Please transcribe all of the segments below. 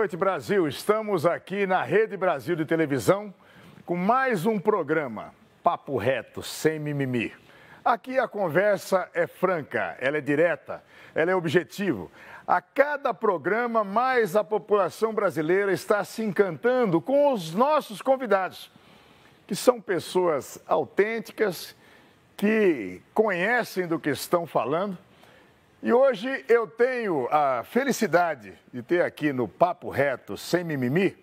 noite, Brasil. Estamos aqui na Rede Brasil de televisão com mais um programa, Papo Reto, sem mimimi. Aqui a conversa é franca, ela é direta, ela é objetiva. A cada programa, mais a população brasileira está se encantando com os nossos convidados, que são pessoas autênticas, que conhecem do que estão falando. E hoje eu tenho a felicidade de ter aqui no Papo Reto, sem mimimi,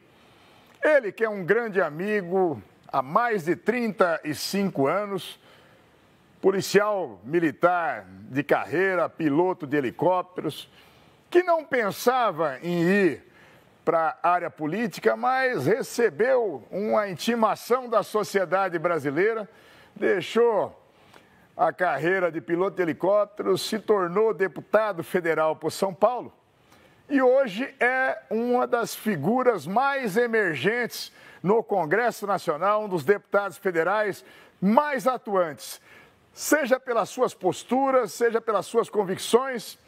ele que é um grande amigo há mais de 35 anos, policial militar de carreira, piloto de helicópteros, que não pensava em ir para a área política, mas recebeu uma intimação da sociedade brasileira, deixou a carreira de piloto de helicóptero, se tornou deputado federal por São Paulo e hoje é uma das figuras mais emergentes no Congresso Nacional, um dos deputados federais mais atuantes, seja pelas suas posturas, seja pelas suas convicções.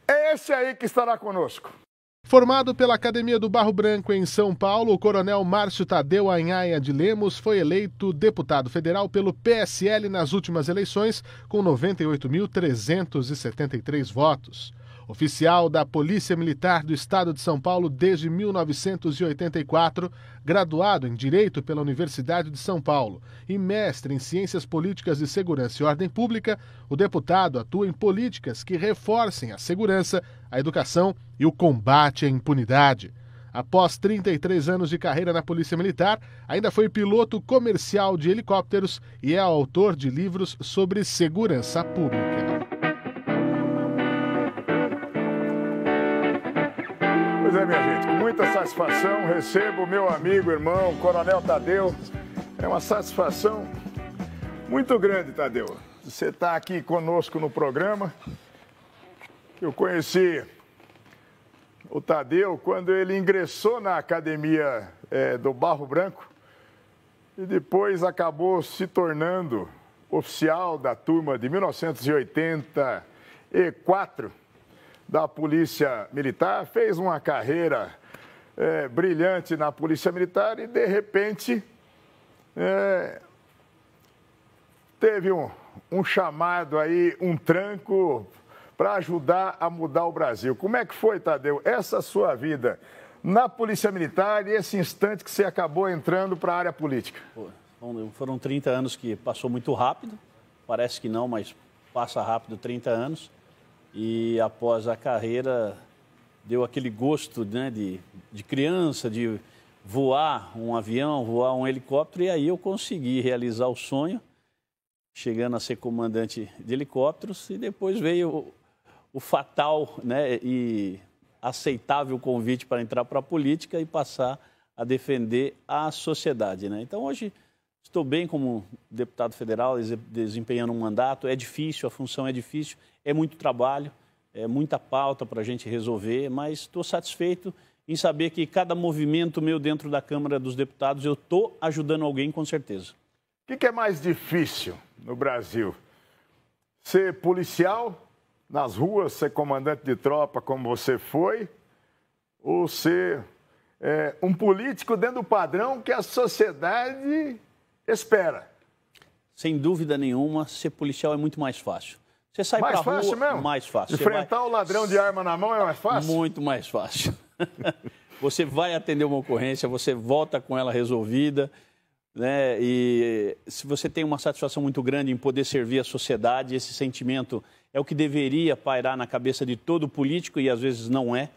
É esse aí que estará conosco. Formado pela Academia do Barro Branco em São Paulo, o coronel Márcio Tadeu Anhaia de Lemos foi eleito deputado federal pelo PSL nas últimas eleições com 98.373 votos. Oficial da Polícia Militar do Estado de São Paulo desde 1984, graduado em Direito pela Universidade de São Paulo e mestre em Ciências Políticas de Segurança e Ordem Pública, o deputado atua em políticas que reforcem a segurança, a educação e o combate à impunidade. Após 33 anos de carreira na Polícia Militar, ainda foi piloto comercial de helicópteros e é autor de livros sobre segurança pública. Pois é, minha gente, com muita satisfação recebo o meu amigo, irmão, Coronel Tadeu. É uma satisfação muito grande, Tadeu. Você está aqui conosco no programa. Eu conheci o Tadeu quando ele ingressou na Academia do Barro Branco e depois acabou se tornando oficial da turma de 1984 da Polícia Militar, fez uma carreira brilhante na Polícia Militar e, de repente, teve um chamado aí, um tranco para ajudar a mudar o Brasil. Como é que foi, Tadeu, essa sua vida na Polícia Militar e esse instante que você acabou entrando para a área política? Foram 30 anos que passou muito rápido, parece que não, mas passa rápido 30 anos. E após a carreira, deu aquele gosto, né, de criança, de voar um avião, voar um helicóptero, e aí eu consegui realizar o sonho, chegando a ser comandante de helicópteros, e depois veio o fatal, né, e aceitável convite para entrar para a política e passar a defender a sociedade, né? Então hoje estou bem como deputado federal, desempenhando um mandato. É difícil, a função é difícil, é muito trabalho, é muita pauta para a gente resolver, mas estou satisfeito em saber que cada movimento meu dentro da Câmara dos Deputados, eu estou ajudando alguém com certeza. O que é mais difícil no Brasil? Ser policial nas ruas, ser comandante de tropa como você foi, ou ser um político dentro do padrão que a sociedade espera? Sem dúvida nenhuma, ser policial é muito mais fácil. Você sai para a rua, fácil mesmo? Mais fácil. Enfrentar o ladrão de arma na mão é mais fácil? Muito mais fácil. Você vai atender uma ocorrência, você volta com ela resolvida, né? E se você tem uma satisfação muito grande em poder servir a sociedade, esse sentimento é o que deveria pairar na cabeça de todo político e às vezes não é.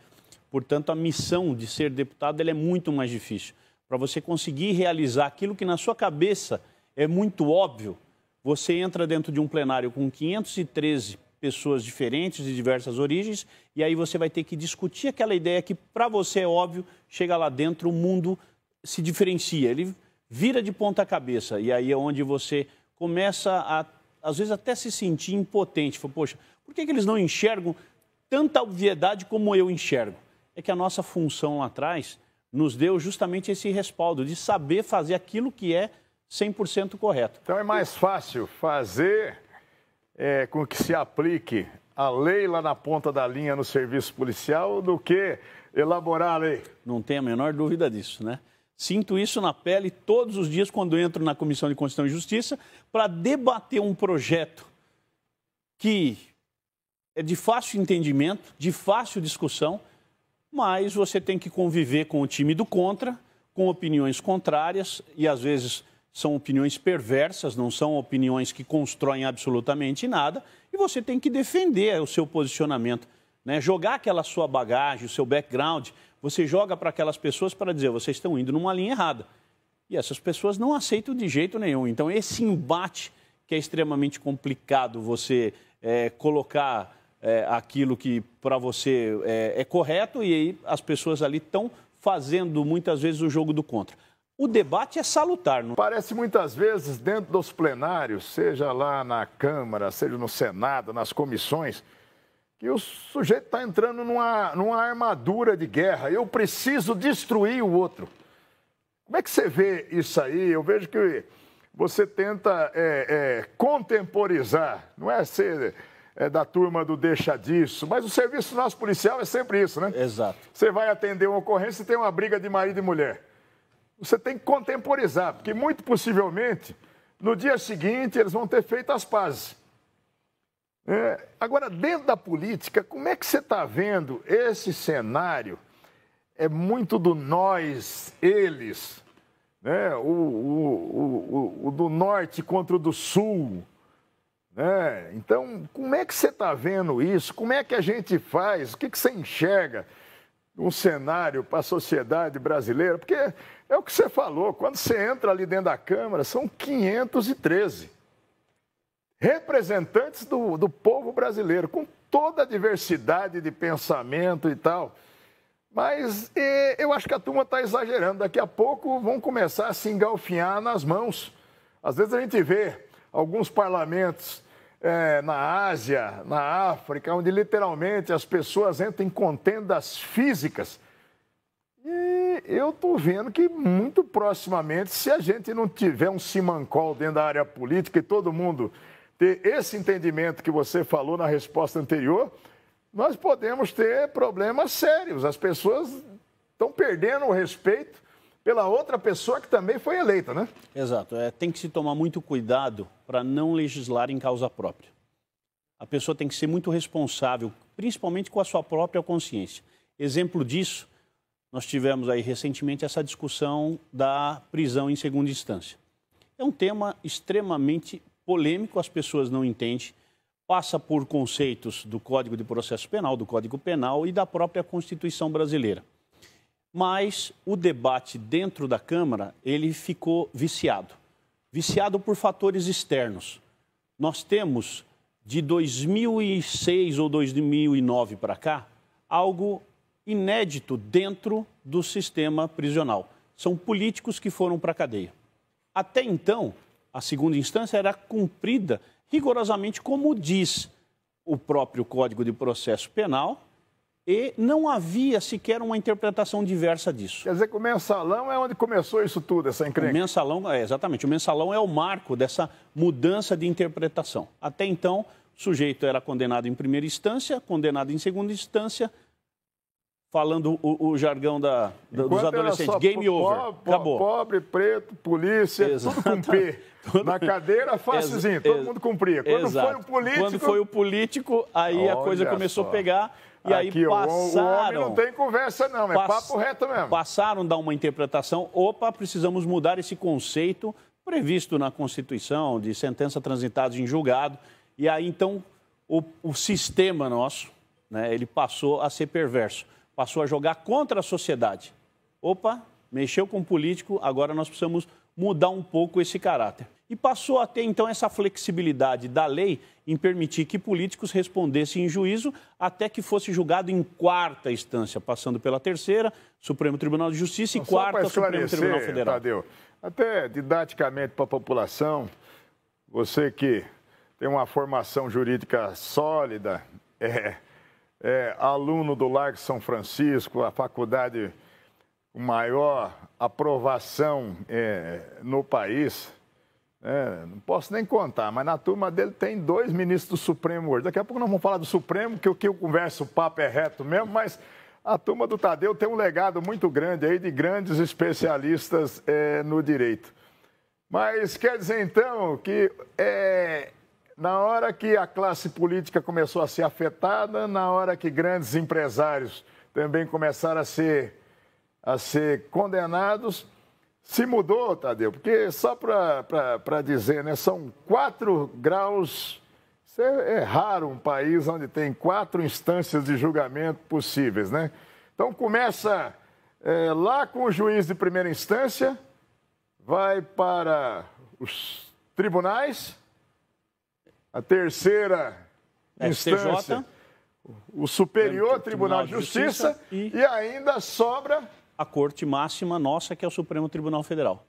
Portanto, a missão de ser deputado ela é muito mais difícil. Para você conseguir realizar aquilo que na sua cabeça é muito óbvio, você entra dentro de um plenário com 513 pessoas diferentes, de diversas origens, e aí você vai ter que discutir aquela ideia que para você é óbvio, chega lá dentro, o mundo se diferencia, ele vira de ponta cabeça, e aí é onde você começa a, às vezes, até se sentir impotente. Fala, poxa, por que eles não enxergam tanta obviedade como eu enxergo? É que a nossa função lá atrás nos deu justamente esse respaldo de saber fazer aquilo que é 100% correto. Então é mais fácil fazer com que se aplique a lei lá na ponta da linha no serviço policial do que elaborar a lei. Não tem a menor dúvida disso, né? Sinto isso na pele todos os dias quando entro na Comissão de Constituição e Justiça para debater um projeto que é de fácil entendimento, de fácil discussão, mas você tem que conviver com o time do contra, com opiniões contrárias, e às vezes são opiniões perversas, não são opiniões que constroem absolutamente nada, e você tem que defender o seu posicionamento, né? Jogar aquela sua bagagem, o seu background, você joga para aquelas pessoas para dizer, vocês estão indo numa linha errada. E essas pessoas não aceitam de jeito nenhum. Então, esse embate que é extremamente complicado, você colocar aquilo que para você é correto, e aí as pessoas ali estão fazendo muitas vezes o jogo do contra. O debate é salutar. Não? Parece muitas vezes dentro dos plenários, seja lá na Câmara, seja no Senado, nas comissões, que o sujeito está entrando numa armadura de guerra. Eu preciso destruir o outro. Como é que você vê isso aí? Eu vejo que você tenta contemporizar, não é ser da turma do deixa disso, mas o serviço nosso policial é sempre isso, né? Exato. Você vai atender uma ocorrência e tem uma briga de marido e mulher. Você tem que contemporizar, porque muito possivelmente, no dia seguinte, eles vão ter feito as pazes. Agora, dentro da política, como é que você está vendo esse cenário? É muito do nós, eles, né? O do norte contra o do sul. Né? Então, como é que você está vendo isso? Como é que a gente faz? O que você enxerga um cenário para a sociedade brasileira? Porque é o que você falou, quando você entra ali dentro da Câmara, são 513 representantes do povo brasileiro, com toda a diversidade de pensamento e tal. Mas eu acho que a turma está exagerando. Daqui a pouco vão começar a se engalfinhar nas mãos. Às vezes a gente vê alguns parlamentos na Ásia, na África, onde literalmente as pessoas entram em contendas físicas. E eu estou vendo que muito proximamente, se a gente não tiver um simancol dentro da área política e todo mundo ter esse entendimento que você falou na resposta anterior, nós podemos ter problemas sérios. As pessoas estão perdendo o respeito pela outra pessoa que também foi eleita, né? Exato. Tem que se tomar muito cuidado para não legislar em causa própria. A pessoa tem que ser muito responsável, principalmente com a sua própria consciência. Exemplo disso, nós tivemos aí recentemente essa discussão da prisão em segunda instância. É um tema extremamente polêmico, as pessoas não entendem, passa por conceitos do Código de Processo Penal, do Código Penal e da própria Constituição brasileira. Mas o debate dentro da Câmara, ele ficou viciado. Viciado por fatores externos. Nós temos, de 2006 ou 2009 para cá, algo inédito dentro do sistema prisional. São políticos que foram para a cadeia. Até então, a segunda instância era cumprida rigorosamente como diz o próprio Código de Processo Penal e não havia sequer uma interpretação diversa disso. Quer dizer que o mensalão é onde começou isso tudo, essa encrenca? O mensalão, exatamente, o mensalão é o marco dessa mudança de interpretação. Até então, o sujeito era condenado em primeira instância, condenado em segunda instância, falando o jargão dos adolescentes, game over, acabou. Pobre, preto, polícia, tudo com P. Na cadeira, facilzinho, todo mundo cumpria. Quando foi o político, aí a coisa começou a pegar e aí passaram... O homem não tem conversa não, é papo reto mesmo. Passaram a dar uma interpretação, precisamos mudar esse conceito previsto na Constituição, de sentença transitada em julgado, e aí então o sistema nosso, né, ele passou a ser perverso. Passou a jogar contra a sociedade. Mexeu com o político, agora nós precisamos mudar um pouco esse caráter. E passou a ter, então, essa flexibilidade da lei em permitir que políticos respondessem em juízo até que fosse julgado em quarta instância, passando pela terceira, Supremo Tribunal de Justiça e quarta, Supremo Tribunal Federal. Tadeu, até didaticamente para a população, você que tem uma formação jurídica sólida, aluno do Largo São Francisco, a faculdade com maior aprovação no país, não posso nem contar, mas na turma dele tem 2 ministros do Supremo hoje. Daqui a pouco nós vamos falar do Supremo, que o que eu converso, o papo é reto mesmo, mas A turma do Tadeu tem um legado muito grande aí de grandes especialistas no direito. Mas quer dizer, então, que na hora que a classe política começou a ser afetada, na hora que grandes empresários também começaram a ser condenados, se mudou, Tadeu, porque só para dizer, né, são 4 graus, é raro um país onde tem 4 instâncias de julgamento possíveis, né? Então começa lá com o juiz de primeira instância, vai para os tribunais, a terceira instância, o Superior Tribunal de Justiça e ainda sobra a Corte Máxima nossa, que é o Supremo Tribunal Federal,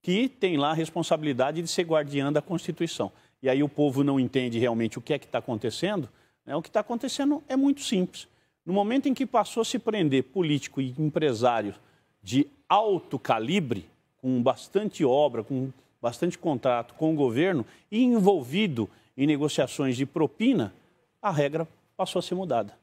que tem lá a responsabilidade de ser guardiã da Constituição. E aí o povo não entende realmente o que é que está acontecendo, né? O que está acontecendo é muito simples. No momento em que passou a se prender político e empresário de alto calibre, com bastante obra, com bastante contrato com o governo e envolvido em negociações de propina, a regra passou a ser mudada.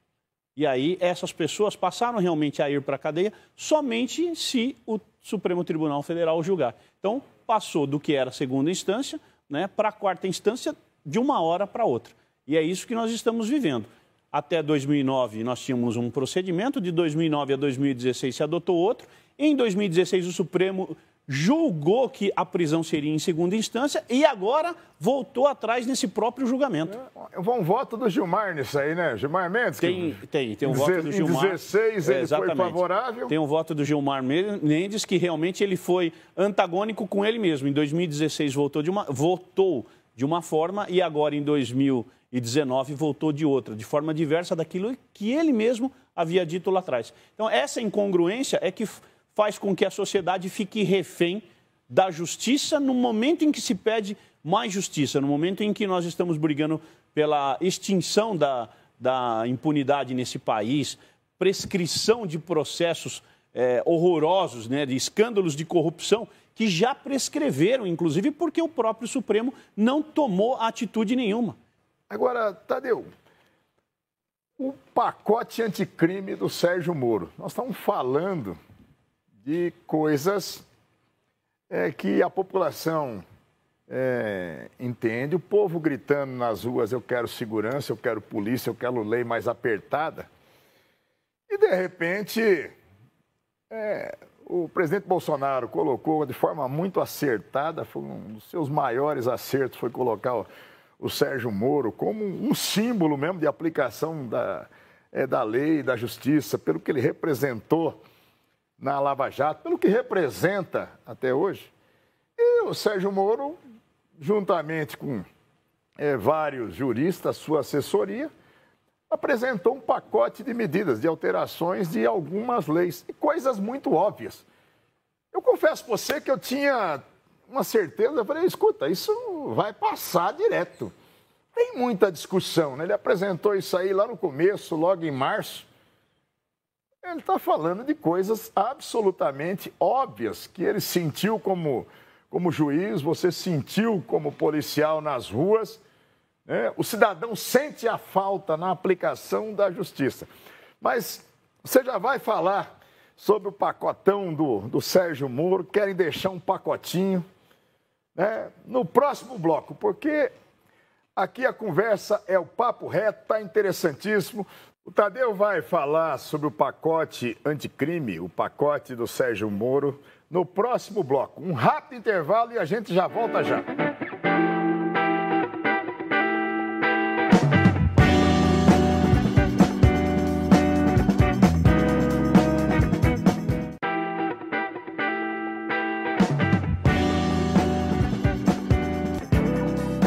E aí essas pessoas passaram realmente a ir para a cadeia somente se o Supremo Tribunal Federal julgar. Então, passou do que era a segunda instância, né, para a quarta instância de uma hora para outra. E é isso que nós estamos vivendo. Até 2009 nós tínhamos um procedimento, de 2009 a 2016 se adotou outro. Em 2016 o Supremo julgou que a prisão seria em segunda instância e agora voltou atrás nesse próprio julgamento. Um voto do Gilmar nisso aí, né? Gilmar Mendes? Tem um voto do Gilmar. Em 16 ele foi favorável. Tem um voto do Gilmar Mendes que realmente ele foi antagônico com ele mesmo. Em 2016 votou de uma forma e agora em 2019 voltou de outra, de forma diversa daquilo que ele mesmo havia dito lá atrás. Então essa incongruência é que faz com que a sociedade fique refém da justiça no momento em que se pede mais justiça, no momento em que nós estamos brigando pela extinção da impunidade nesse país, prescrição de processos horrorosos, né, de escândalos de corrupção que já prescreveram, inclusive porque o próprio Supremo não tomou atitude nenhuma. Agora, Tadeu, o pacote anticrime do Sérgio Moro, nós estamos falando de coisas que a população entende, o povo gritando nas ruas, eu quero segurança, eu quero polícia, eu quero lei mais apertada. E, de repente, o presidente Bolsonaro colocou de forma muito acertada, foi um dos seus maiores acertos, foi colocar o Sérgio Moro como um símbolo mesmo de aplicação da lei, da justiça, pelo que ele representou na Lava Jato, pelo que representa até hoje. E o Sérgio Moro, juntamente com vários juristas, sua assessoria, apresentou um pacote de medidas, de alterações de algumas leis, e coisas muito óbvias. Eu confesso para você que eu tinha uma certeza, eu falei, escuta, isso vai passar direto. Tem muita discussão, né? Ele apresentou isso aí lá no começo, logo em março. Ele está falando de coisas absolutamente óbvias, que ele sentiu como juiz, você sentiu como policial nas ruas, né? O cidadão sente a falta na aplicação da justiça. Mas você já vai falar sobre o pacotão do Sérgio Moro, querem deixar um pacotinho, né, no próximo bloco, porque aqui a conversa é o papo reto, está interessantíssimo. O Tadeu vai falar sobre o pacote anticrime, o pacote do Sérgio Moro, no próximo bloco. Um rápido intervalo e a gente já volta já.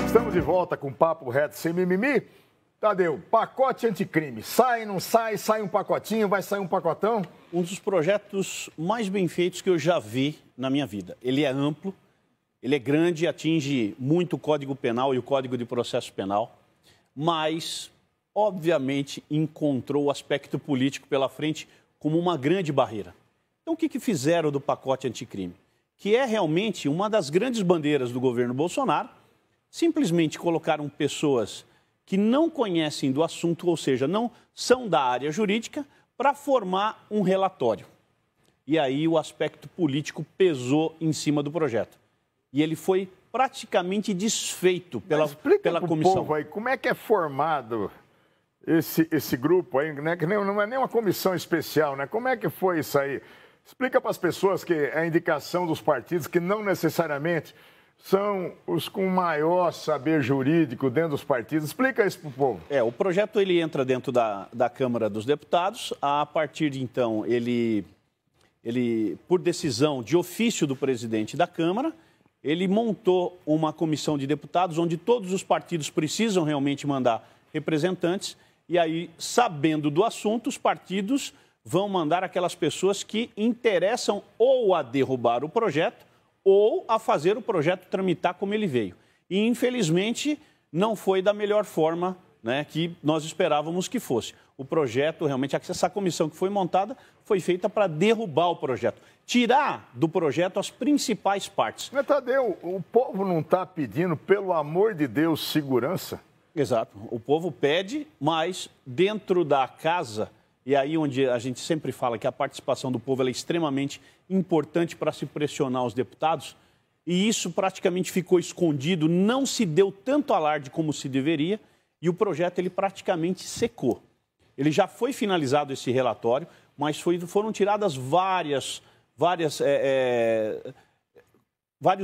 Estamos de volta com Papo Reto Sem Mimimi. Tadeu, pacote anticrime, sai, não sai, sai um pacotinho, vai sair um pacotão? Um dos projetos mais bem feitos que eu já vi na minha vida. Ele é amplo, ele é grande, atinge muito o Código Penal e o Código de Processo Penal, mas, obviamente, encontrou o aspecto político pela frente como uma grande barreira. Então, o que fizeram do pacote anticrime? Que é realmente uma das grandes bandeiras do governo Bolsonaro, simplesmente colocaram pessoas que não conhecem do assunto, ou seja, não são da área jurídica, para formar um relatório. E aí o aspecto político pesou em cima do projeto. E ele foi praticamente desfeito pela comissão. Povo aí, como é que é formado esse grupo aí, né? Que não é nem uma comissão especial, né? Como é que foi isso aí? Explica para as pessoas que é a indicação dos partidos, que não necessariamente são os com maior saber jurídico dentro dos partidos. Explica isso para o povo. O projeto ele entra dentro da Câmara dos Deputados. A partir de então, ele, por decisão de ofício do presidente da Câmara, ele montou uma comissão de deputados onde todos os partidos precisam realmente mandar representantes. E aí, sabendo do assunto, os partidos vão mandar aquelas pessoas que interessam ou a derrubar o projeto ou a fazer o projeto tramitar como ele veio. E, infelizmente, não foi da melhor forma, né, que nós esperávamos que fosse. O projeto, realmente, essa comissão que foi montada foi feita para derrubar o projeto. Tirar do projeto as principais partes. Mas, Tadeu, o povo não está pedindo, pelo amor de Deus, segurança? Exato. O povo pede, mas dentro da casa, e aí onde a gente sempre fala que a participação do povo é extremamente importante para se pressionar os deputados, e isso praticamente ficou escondido, não se deu tanto alarde como se deveria, e o projeto ele praticamente secou. Ele já foi finalizado esse relatório, mas foram tiradas vários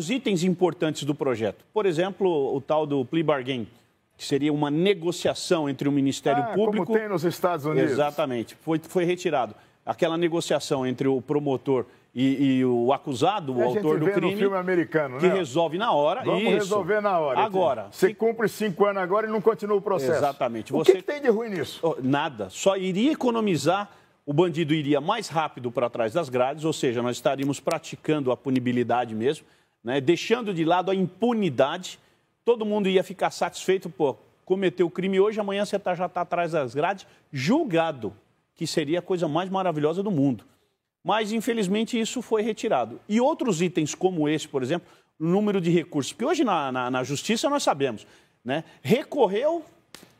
itens importantes do projeto. Por exemplo, o tal do plea bargain, que seria uma negociação entre o Ministério Público... Como tem nos Estados Unidos. Exatamente. Foi retirado. Aquela negociação entre o promotor e o acusado, o autor do crime... no filme americano, que resolve na hora. Vamos resolver na hora. Agora. Você cumpre 5 anos agora e não continua o processo. Exatamente. O que tem de ruim nisso? Nada. Só iria economizar, o bandido iria mais rápido para trás das grades, ou seja, nós estaríamos praticando a punibilidade mesmo, né? Deixando de lado a impunidade. Todo mundo ia ficar satisfeito, cometeu o crime hoje, amanhã você já está atrás das grades, julgado, que seria a coisa mais maravilhosa do mundo. Mas, infelizmente, isso foi retirado. E outros itens como esse, por exemplo, o número de recursos, porque hoje na Justiça nós sabemos, né? Recorreu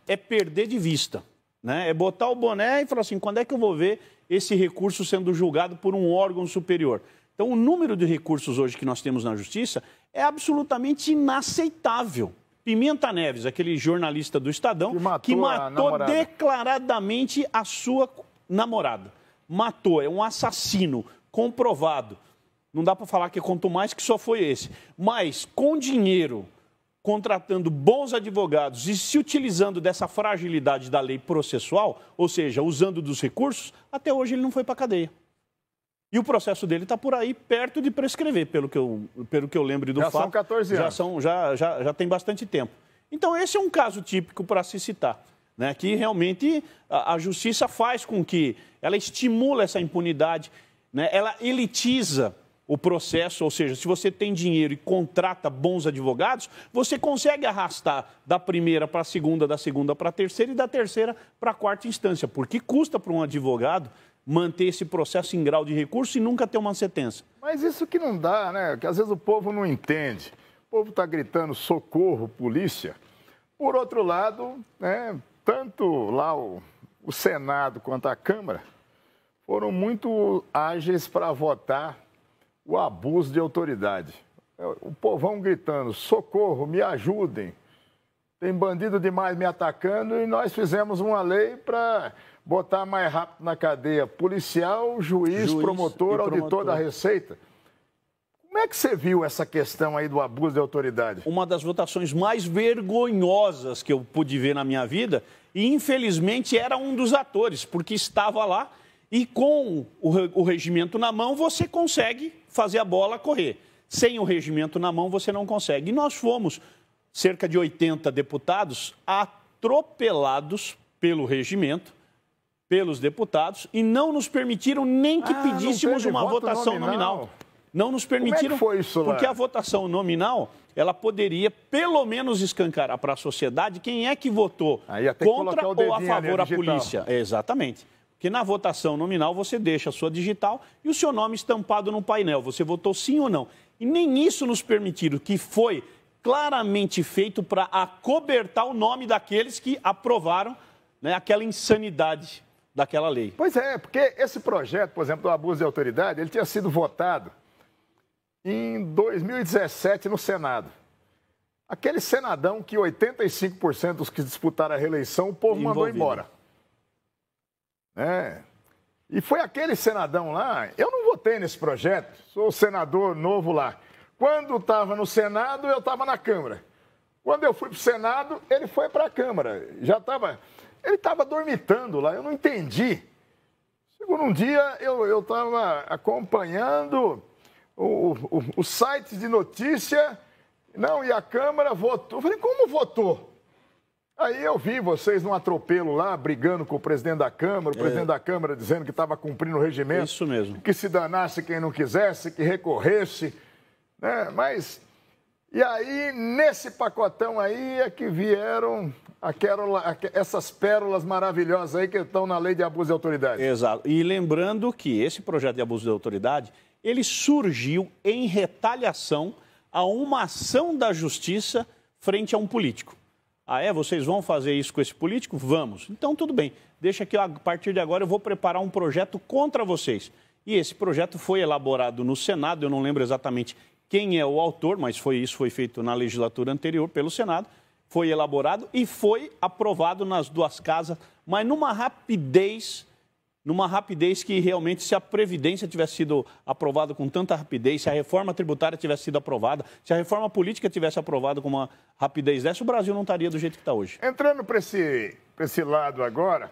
é perder de vista, né? É botar o boné e falar assim, quando é que eu vou ver esse recurso sendo julgado por um órgão superior? Então, o número de recursos hoje que nós temos na Justiça é absolutamente inaceitável. Pimenta Neves, aquele jornalista do Estadão, que matou declaradamente a sua namorada. Matou, é um assassino comprovado. Não dá para falar que contou mais, que só foi esse. Mas, com dinheiro, contratando bons advogados e se utilizando dessa fragilidade da lei processual, ou seja, usando dos recursos, até hoje ele não foi para a cadeia. E o processo dele está por aí, perto de prescrever, pelo que eu lembro do fato. Já são 14 anos. Já tem bastante tempo. Então, esse é um caso típico para se citar, né? Que realmente a justiça faz com que ela estimula essa impunidade, né? Ela elitiza o processo, ou seja, se você tem dinheiro e contrata bons advogados, você consegue arrastar da primeira para a segunda, da segunda para a terceira e da terceira para a quarta instância, porque custa para um advogado manter esse processo em grau de recurso e nunca ter uma sentença. Mas isso que não dá, né? Que às vezes o povo não entende. O povo está gritando socorro, polícia. Por outro lado, né, tanto lá o Senado quanto a Câmara foram muito ágeis para votar o abuso de autoridade. O povão gritando, socorro, me ajudem. Tem bandido demais me atacando e nós fizemos uma lei para botar mais rápido na cadeia policial, juiz promotor, auditor da Receita. Como é que você viu essa questão aí do abuso de autoridade? Uma das votações mais vergonhosas que eu pude ver na minha vida e, infelizmente, era um dos atores, porque estava lá e com o regimento na mão você consegue fazer a bola correr. Sem o regimento na mão você não consegue. E nós fomos, cerca de 80 deputados, atropelados pelo regimento, pelos deputados, e não nos permitiram nem que pedíssemos uma votação nominal. Não nos permitiram, como é que foi isso lá? Porque a votação nominal, ela poderia pelo menos escancarar para a sociedade quem é que votou contra ou a favor da polícia. Exatamente. Porque na votação nominal você deixa a sua digital e o seu nome estampado no painel. Você votou sim ou não. E nem isso nos permitiram, que foi claramente feito para acobertar o nome daqueles que aprovaram, né, aquela insanidade daquela lei. Pois é, porque esse projeto, por exemplo, do abuso de autoridade, ele tinha sido votado em 2017 no Senado. Aquele senadão que 85% dos que disputaram a reeleição, o povo mandou embora. E foi aquele senadão lá, eu não votei nesse projeto, sou senador novo lá. Quando estava no Senado, eu estava na Câmara. Quando eu fui para o Senado, ele foi para a Câmara. Ele estava dormitando lá, eu não entendi. Segundo um dia, eu estava acompanhando o site de notícia, e a Câmara votou. Eu falei, como votou? Aí eu vi vocês num atropelo lá, brigando com o presidente da Câmara, o presidente da Câmara dizendo que estava cumprindo o regimento. Isso mesmo. Que se danasse quem não quisesse, que recorresse, Mas, e aí, nesse pacotão aí é que vieram essas pérolas maravilhosas aí que estão na lei de abuso de autoridade. Exato. E lembrando que esse projeto de abuso de autoridade, ele surgiu em retaliação a uma ação da justiça frente a um político. Vocês vão fazer isso com esse político? Vamos. Então, tudo bem. Deixa que a partir de agora eu vou preparar um projeto contra vocês. E esse projeto foi elaborado no Senado, eu não lembro exatamente quem é o autor, mas isso foi feito na legislatura anterior pelo Senado, foi elaborado e foi aprovado nas duas casas, mas numa rapidez que realmente, se a Previdência tivesse sido aprovada com tanta rapidez, se a reforma tributária tivesse sido aprovada, se a reforma política tivesse aprovada com uma rapidez dessa, o Brasil não estaria do jeito que está hoje. Entrando para esse lado agora,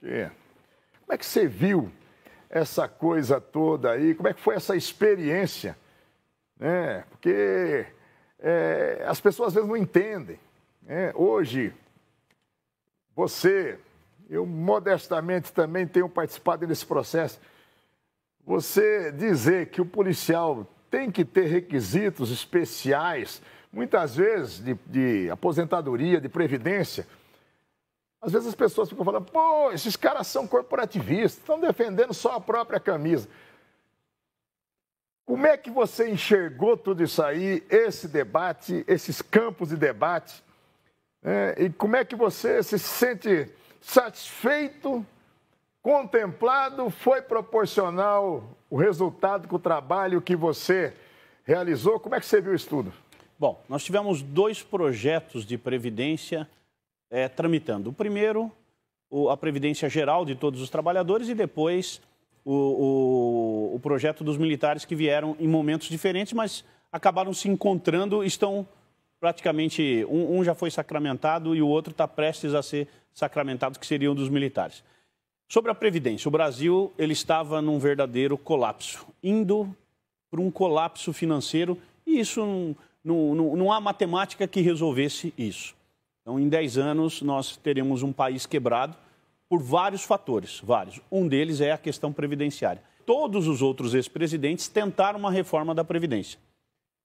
como é que você viu essa coisa toda aí? Como é que foi essa experiência? Porque as pessoas às vezes não entendem. Hoje, eu modestamente também tenho participado desse processo. Você dizer que o policial tem que ter requisitos especiais, muitas vezes de aposentadoria, de previdência, às vezes as pessoas ficam falando, pô, esses caras são corporativistas, estão defendendo só a própria camisa. Como é que você enxergou tudo isso aí, esse debate, esses campos de debate, e como é que você se sente satisfeito, contemplado, foi proporcional o resultado com o trabalho que você realizou? Como é que você viu isso tudo? Bom, nós tivemos 2 projetos de previdência tramitando. O primeiro, a Previdência Geral de todos os trabalhadores, e depois o projeto dos militares, que vieram em momentos diferentes, mas acabaram se encontrando, estão praticamente, um já foi sacramentado e o outro está prestes a ser sacramentado, que seriam dos militares. Sobre a Previdência, o Brasil ele estava num verdadeiro colapso, indo para um colapso financeiro, e isso não há matemática que resolvesse isso. Então, em 10 anos, nós teremos um país quebrado por vários fatores, vários. Um deles é a questão previdenciária. Todos os outros ex-presidentes tentaram uma reforma da Previdência.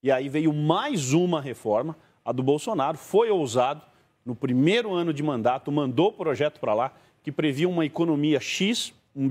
E aí veio mais uma reforma, a do Bolsonaro, foi ousado, no primeiro ano de mandato, mandou o projeto para lá, que previa uma economia X, 1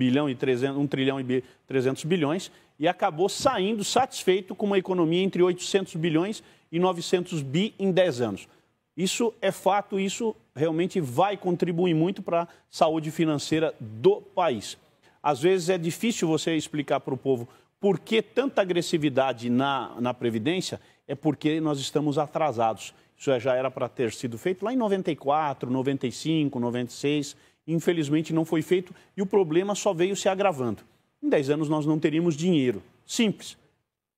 trilhão e 300 bilhões, e acabou saindo satisfeito com uma economia entre 800 bilhões e 900 bi em 10 anos. Isso é fato, isso realmente vai contribuir muito para a saúde financeira do país. Às vezes é difícil você explicar para o povo por que tanta agressividade na Previdência, é porque nós estamos atrasados. Isso já era para ter sido feito lá em 94, 95, 96, infelizmente não foi feito e o problema só veio se agravando. Em 10 anos nós não teríamos dinheiro, simples.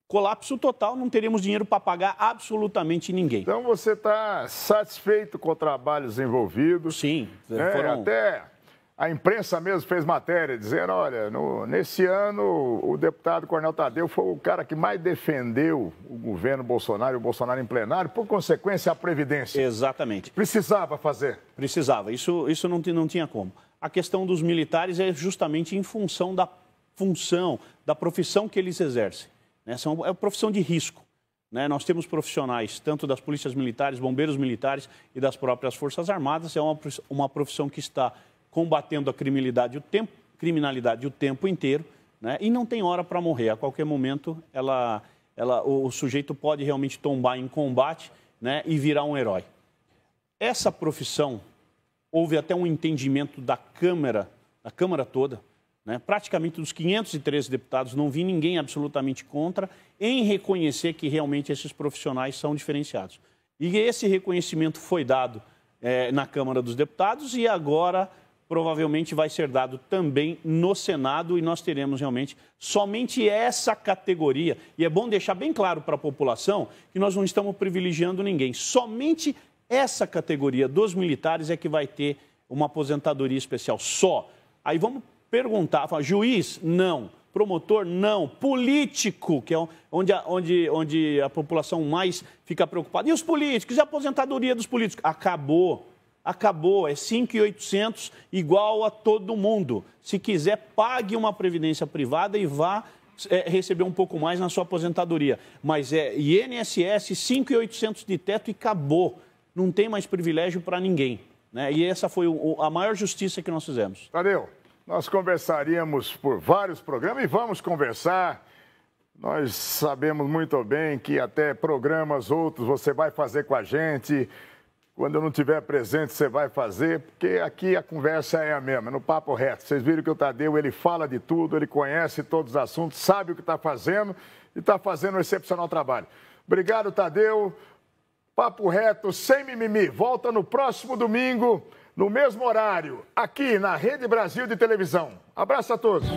Colapso total, não teríamos dinheiro para pagar absolutamente ninguém. Então você está satisfeito com o trabalho desenvolvido? Sim. Até a imprensa mesmo fez matéria dizendo, olha, nesse ano o deputado Coronel Tadeu foi o cara que mais defendeu o governo Bolsonaro e o Bolsonaro em plenário, por consequência a Previdência. Exatamente. Precisava fazer? Precisava, isso não tinha como. A questão dos militares é justamente em função da profissão que eles exercem. É uma profissão de risco. Nós temos profissionais, tanto das polícias militares, bombeiros militares e das próprias Forças Armadas. É uma profissão que está combatendo a criminalidade o tempo inteiro, e não tem hora para morrer. A qualquer momento, o sujeito pode realmente tombar em combate, e virar um herói. Essa profissão, houve até um entendimento da Câmara da Câmara toda, né? Praticamente dos 513 deputados, não vi ninguém absolutamente contra em reconhecer que realmente esses profissionais são diferenciados. E esse reconhecimento foi dado na Câmara dos Deputados e agora provavelmente vai ser dado também no Senado e nós teremos realmente somente essa categoria. E é bom deixar bem claro para a população que nós não estamos privilegiando ninguém. Somente essa categoria dos militares é que vai ter uma aposentadoria especial só. Aí vamos perguntar, juiz? Não. Promotor? Não. Político, que é onde a população mais fica preocupada. E os políticos? E a aposentadoria dos políticos? Acabou. Acabou. É 5.800 igual a todo mundo. Se quiser, pague uma previdência privada e vá receber um pouco mais na sua aposentadoria. Mas é INSS, 5.800 de teto e acabou. Não tem mais privilégio para ninguém, né? E essa foi a maior justiça que nós fizemos. Tadeu, nós conversaríamos por vários programas e vamos conversar. Nós sabemos muito bem que até programas outros você vai fazer com a gente. Quando eu não estiver presente, você vai fazer, porque aqui a conversa é a mesma, no Papo Reto. Vocês viram que o Tadeu, ele fala de tudo, ele conhece todos os assuntos, sabe o que está fazendo e está fazendo um excepcional trabalho. Obrigado, Tadeu. Papo Reto, sem mimimi. Volta no próximo domingo, no mesmo horário, aqui na Rede Brasil de Televisão. Abraço a todos.